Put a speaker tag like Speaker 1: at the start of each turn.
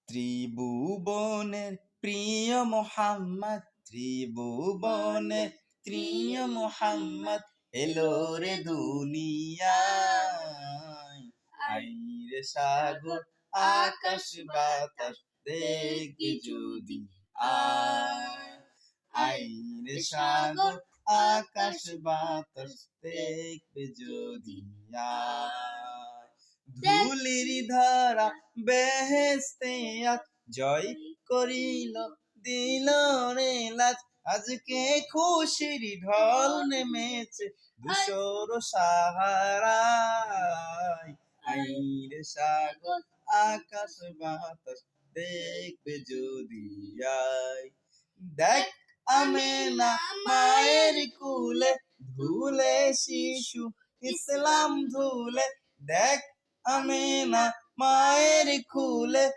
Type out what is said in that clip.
Speaker 1: ত্রিভুবনের প্রিয় মোহাম্মদ, ত্রিভুবনের প্রিয় মোহাম্মদ এলো রে দুনিয়ায়। আইরে সাগর আকাশ বাতাস দেখবি যদি আয়। আইরে সাগর আকাশ বাতাস দেখবে যদি আয়। ধুলির ধরা বেহেস্তে আজ জয় করিল দিল রে লাজ। আজকে খুশির ঢল নেমেছে ধূসর সাহারায়। আইরে সাগর আকাশ বাতাস দেখবে যদি আয়। দেখ আমেনা মায়ের কুলে ধুলে শিশু ইসলাম ধুলে। দেখ আমেনা মায়ের কুলে